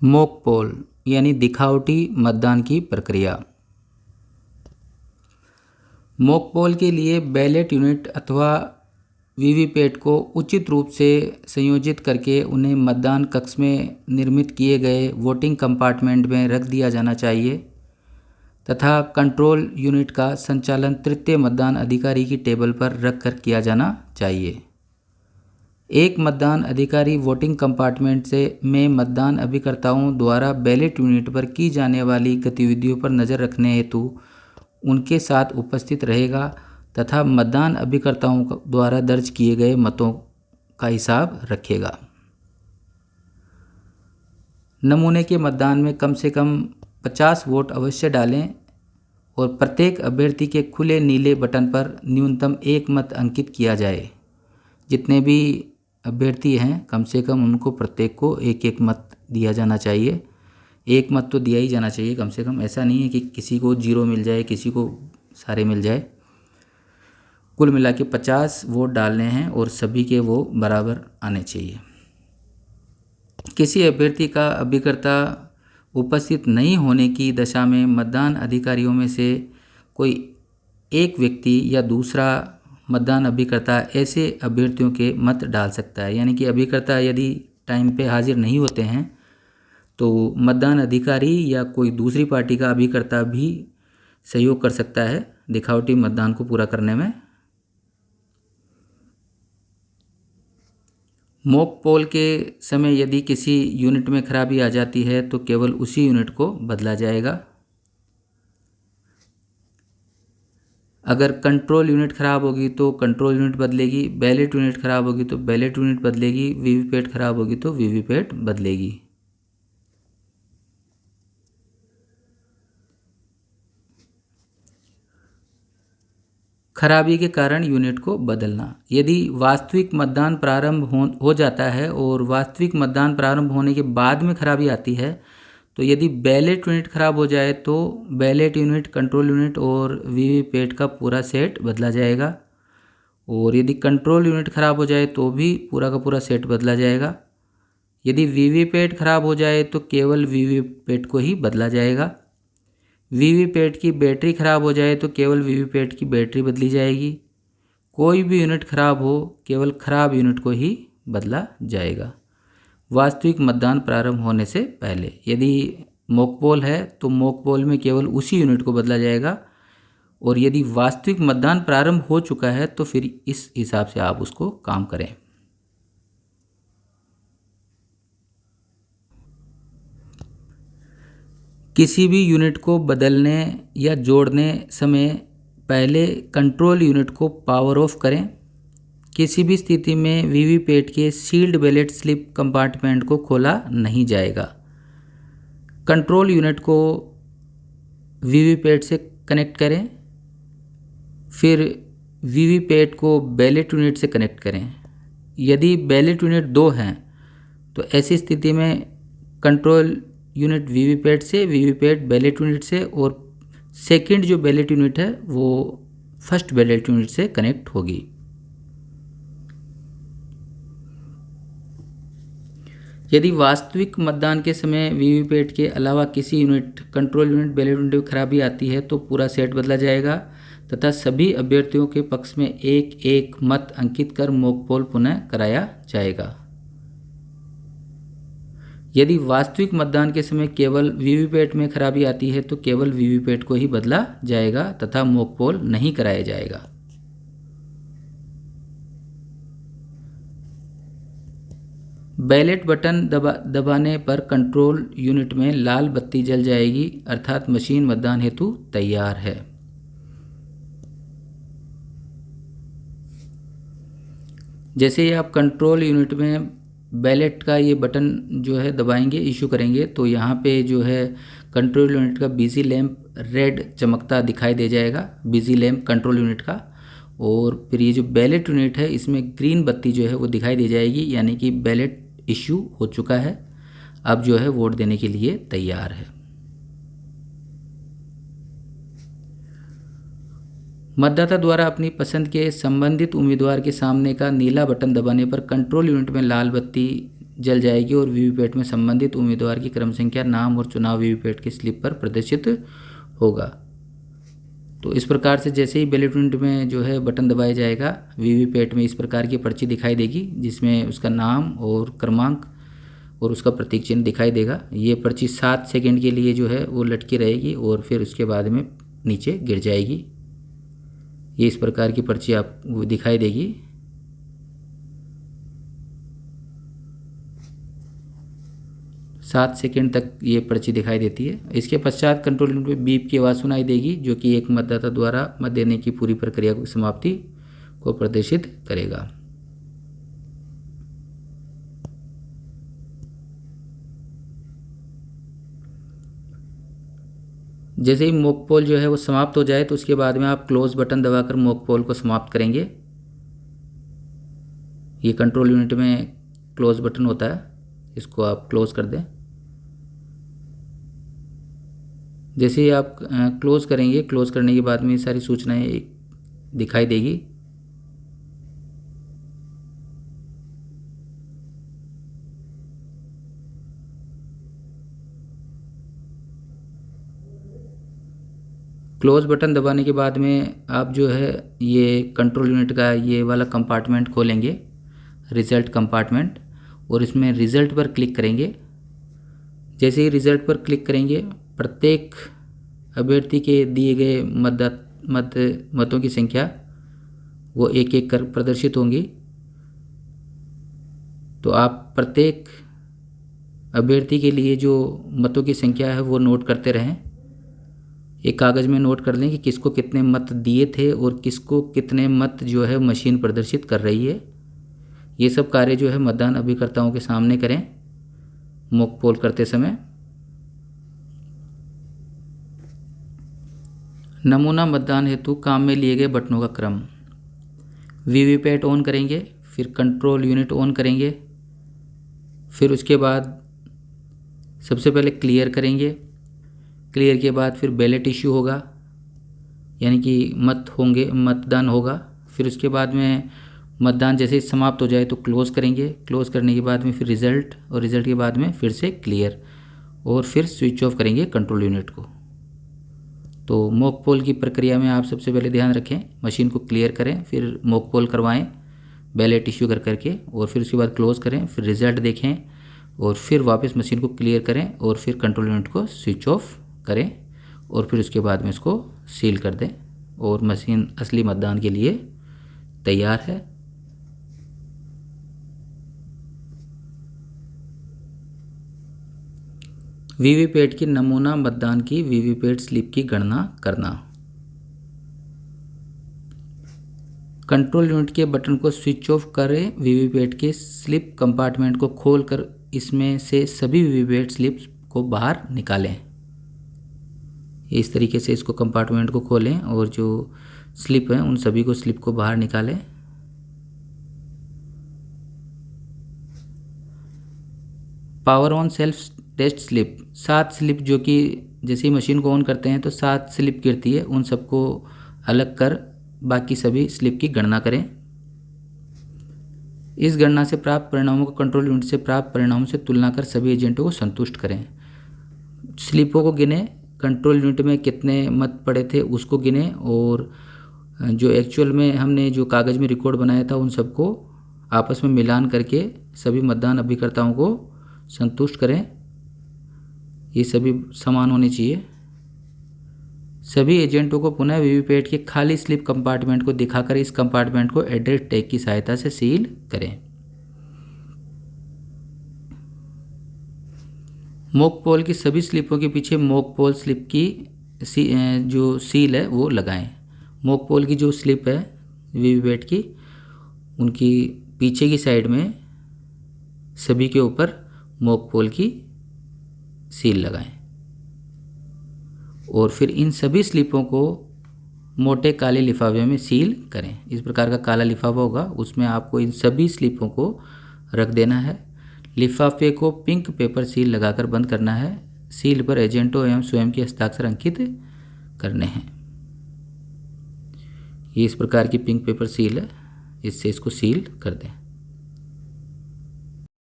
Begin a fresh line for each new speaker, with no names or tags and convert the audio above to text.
Mock poll यानी दिखावटी मतदान की प्रक्रिया। मॉक पोल के लिए बैलेट यूनिट अथवा वीवीपैट को उचित रूप से संयोजित करके उन्हें मतदान कक्ष में निर्मित किए गए वोटिंग कंपार्टमेंट में रख दिया जाना चाहिए तथा कंट्रोल यूनिट का संचालन तृतीय मतदान अधिकारी की टेबल पर रखकर किया जाना चाहिए। एक मतदान अधिकारी वोटिंग कंपार्टमेंट में मतदान अभिकर्ताओं द्वारा बैलेट यूनिट पर की जाने वाली गतिविधियों पर नज़र रखने हेतु उनके साथ उपस्थित रहेगा तथा मतदान अभिकर्ताओं द्वारा दर्ज किए गए मतों का हिसाब रखेगा। नमूने के मतदान में कम से कम 50 वोट अवश्य डालें और प्रत्येक अभ्यर्थी के खुले नीले बटन पर न्यूनतम 1 मत अंकित किया जाए। जितने भी अभ्यर्थी हैं कम से कम उनको प्रत्येक को 1-1 मत दिया जाना चाहिए। 1 मत तो दिया ही जाना चाहिए कम से कम। ऐसा नहीं है कि किसी को 0 मिल जाए, किसी को सारे मिल जाए। कुल मिला के 50 वोट डालने हैं और सभी के वो बराबर आने चाहिए। किसी अभ्यर्थी का अभिकर्ता उपस्थित नहीं होने की दशा में मतदान अधिकारियों में से कोई एक व्यक्ति या दूसरा मतदान अभिकर्ता ऐसे अभ्यर्थियों के मत डाल सकता है। यानी कि अभिकर्ता यदि टाइम पे हाजिर नहीं होते हैं तो मतदान अधिकारी या कोई दूसरी पार्टी का अभिकर्ता भी सहयोग कर सकता है दिखावटी मतदान को पूरा करने में। मॉक पोल के समय यदि किसी यूनिट में खराबी आ जाती है तो केवल उसी यूनिट को बदला जाएगा। अगर कंट्रोल यूनिट खराब होगी तो कंट्रोल यूनिट बदलेगी, बैलेट यूनिट खराब होगी तो बैलेट यूनिट बदलेगी, वीवीपैट खराब होगी तो वीवीपैट बदलेगी। खराबी के कारण यूनिट को बदलना। यदि वास्तविक मतदान प्रारंभ हो जाता है और वास्तविक मतदान प्रारंभ होने के बाद में खराबी आती है तो यदि बैलेट यूनिट खराब हो जाए तो बैलेट यूनिट, कंट्रोल यूनिट और वीवीपैट का पूरा सेट बदला जाएगा। और यदि कंट्रोल यूनिट खराब हो जाए तो भी पूरा का पूरा सेट बदला जाएगा। यदि वीवीपैट खराब हो जाए तो केवल वीवीपैट को ही बदला जाएगा। वीवीपैट की बैटरी खराब हो जाए तो केवल वीवीपैट की बैटरी बदली जाएगी। कोई भी यूनिट खराब हो केवल खराब यूनिट को ही बदला जाएगा वास्तविक मतदान प्रारंभ होने से पहले। यदि मॉक पोल है तो मॉक पोल में केवल उसी यूनिट को बदला जाएगा और यदि वास्तविक मतदान प्रारंभ हो चुका है तो फिर इस हिसाब से आप उसको काम करें। किसी भी यूनिट को बदलने या जोड़ने समय पहले कंट्रोल यूनिट को पावर ऑफ करें। किसी भी स्थिति में वीवीपैट के सील्ड बैलेट स्लिप कंपार्टमेंट को खोला नहीं जाएगा। कंट्रोल यूनिट को वीवीपैट से कनेक्ट करें, फिर वीवीपैट को बैलेट यूनिट से कनेक्ट करें। यदि बैलेट यूनिट 2 हैं तो ऐसी स्थिति में कंट्रोल यूनिट वीवीपैट से, वीवीपैट बैलेट यूनिट से और सेकंड जो बैलेट यूनिट है वो फर्स्ट बैलेट यूनिट से कनेक्ट होगी। यदि वास्तविक मतदान के समय वीवीपैट के अलावा किसी unit, control unit, ballot unit में खराबी आती है तो पूरा सेट बदला जाएगा तथा सभी अभ्यर्थियों के पक्ष में 1-1 मत अंकित कर मॉक पोल पुनः कराया जाएगा। यदि वास्तविक मतदान के समय केवल वीवीपैट में खराबी आती है तो केवल वीवीपैट को ही बदला जाएगा तथा मॉक पोल नहीं कराया जाएगा। बैलेट बटन दबाने पर कंट्रोल यूनिट में लाल बत्ती जल जाएगी अर्थात मशीन मतदान हेतु तैयार है। जैसे ही आप कंट्रोल यूनिट में बैलेट का ये बटन जो है दबाएंगे, इशू करेंगे तो यहाँ पे जो है कंट्रोल यूनिट का बिजी लैंप रेड चमकता दिखाई दे जाएगा, बिजी लैंप कंट्रोल यूनिट का। और फिर ये जो बैलेट यूनिट है इसमें ग्रीन बत्ती जो है वो दिखाई दे जाएगी, यानी कि बैलेट इशू हो चुका है, अब जो है वोट देने के लिए तैयार है। मतदाता द्वारा अपनी पसंद के संबंधित उम्मीदवार के सामने का नीला बटन दबाने पर कंट्रोल यूनिट में लाल बत्ती जल जाएगी और वीवीपैट में संबंधित उम्मीदवार की क्रम संख्या, नाम और चुनाव वीवीपैट की स्लिप पर प्रदर्शित होगा। तो इस प्रकार से जैसे ही बैलेट यूनिट में जो है बटन दबाया जाएगा, वीवीपैट में इस प्रकार की पर्ची दिखाई देगी जिसमें उसका नाम और क्रमांक और उसका प्रतीक चिन्ह दिखाई देगा। ये पर्ची 7 सेकंड के लिए जो है वो लटकी रहेगी और फिर उसके बाद में नीचे गिर जाएगी। ये इस प्रकार की पर्ची आपको दिखाई देगी। सात सेकेंड तक ये पर्ची दिखाई देती है। इसके पश्चात कंट्रोल यूनिट में बीप की आवाज़ सुनाई देगी जो कि एक मतदाता द्वारा मत देने की पूरी प्रक्रिया की समाप्ति को प्रदर्शित करेगा। जैसे ही मॉक पोल जो है वो समाप्त हो जाए तो उसके बाद में आप क्लोज बटन दबाकर मॉक पोल को समाप्त करेंगे। ये कंट्रोल यूनिट में क्लोज बटन होता है, इसको आप क्लोज कर दें। जैसे ही आप क्लोज करेंगे, क्लोज करने के बाद में ये सारी सूचनाएं दिखाई देगी। क्लोज बटन दबाने के बाद में आप जो है ये कंट्रोल यूनिट का ये वाला कंपार्टमेंट खोलेंगे, रिज़ल्ट कंपार्टमेंट, और इसमें रिज़ल्ट पर क्लिक करेंगे। जैसे ही रिज़ल्ट पर क्लिक करेंगे, प्रत्येक अभ्यर्थी के दिए गए मतों की संख्या वो एक एक कर प्रदर्शित होंगी। तो आप प्रत्येक अभ्यर्थी के लिए जो मतों की संख्या है वो नोट करते रहें। एक कागज़ में नोट कर लें कि किसको कितने मत दिए थे और किसको कितने मत जो है मशीन प्रदर्शित कर रही है। ये सब कार्य जो है मतदान अभिकर्ताओं के सामने करें मॉक पोल करते समय। नमूना मतदान हेतु काम में लिए गए बटनों का क्रम। वीवीपैट ऑन करेंगे, फिर कंट्रोल यूनिट ऑन करेंगे, फिर उसके बाद सबसे पहले क्लियर करेंगे। क्लियर के बाद फिर बैलेट इश्यू होगा, यानी कि मतदान होगा। फिर उसके बाद में मतदान जैसे ही समाप्त हो जाए तो क्लोज़ करेंगे। क्लोज़ करने के बाद में फिर रिज़ल्ट, और रिज़ल्ट के बाद में फिर से क्लियर, और फिर स्विच ऑफ करेंगे कंट्रोल यूनिट को। तो मॉक पोल की प्रक्रिया में आप सबसे पहले ध्यान रखें, मशीन को क्लियर करें, फिर मॉक पोल करवाएं बैलेट इश्यू करके, और फिर उसके बाद क्लोज़ करें, फिर रिज़ल्ट देखें, और फिर वापस मशीन को क्लियर करें, और फिर कंट्रोल यूनिट को स्विच ऑफ करें, और फिर उसके बाद में इसको सील कर दें, और मशीन असली मतदान के लिए तैयार है। वीवीपैट की नमूना मतदान की वीवीपैट स्लिप की गणना करना। कंट्रोल यूनिट के बटन को स्विच ऑफ करें। वीवीपैट के स्लिप कंपार्टमेंट को खोलकर इसमें से सभी वीवीपैट स्लिप्स को बाहर निकालें। इस तरीके से इसको कंपार्टमेंट को खोलें और जो स्लिप है उन सभी को स्लिप को बाहर निकालें। Power on self test slip. 7 slip जो कि जैसे ही मशीन को ऑन करते हैं तो 7 स्लिप गिरती है, उन सबको अलग कर बाकी सभी स्लिप की गणना करें। इस गणना से प्राप्त परिणामों को कंट्रोल यूनिट से प्राप्त परिणामों से तुलना कर सभी एजेंटों को संतुष्ट करें। स्लिपों को गिने, कंट्रोल यूनिट में कितने मत पड़े थे उसको गिने, और जो एक्चुअल में हमने जो कागज़ में रिकॉर्ड बनाया था उन सबको आपस में मिलान करके सभी मतदान अभिकर्ताओं को संतुष्ट करें। ये सभी समान होने चाहिए। सभी एजेंटों को पुनः वीवीपैट के खाली स्लिप कंपार्टमेंट को दिखाकर इस कंपार्टमेंट को एड्रेस टैग की सहायता से सील करें। मॉक पोल की सभी स्लिपों के पीछे मॉक पोल स्लिप की जो सील है वो लगाएं। मॉक पोल की जो स्लिप है वीवीपैट की, उनकी पीछे की साइड में सभी के ऊपर मॉक पोल की सील लगाएं, और फिर इन सभी स्लिपों को मोटे काले लिफाफे में सील करें। इस प्रकार का काला लिफाफा होगा, उसमें आपको इन सभी स्लिपों को रख देना है। लिफाफे को पिंक पेपर सील लगाकर बंद करना है। सील पर एजेंटों एवं स्वयं के हस्ताक्षर अंकित करने हैं। ये इस प्रकार की पिंक पेपर सील है, इससे इसको सील कर दें।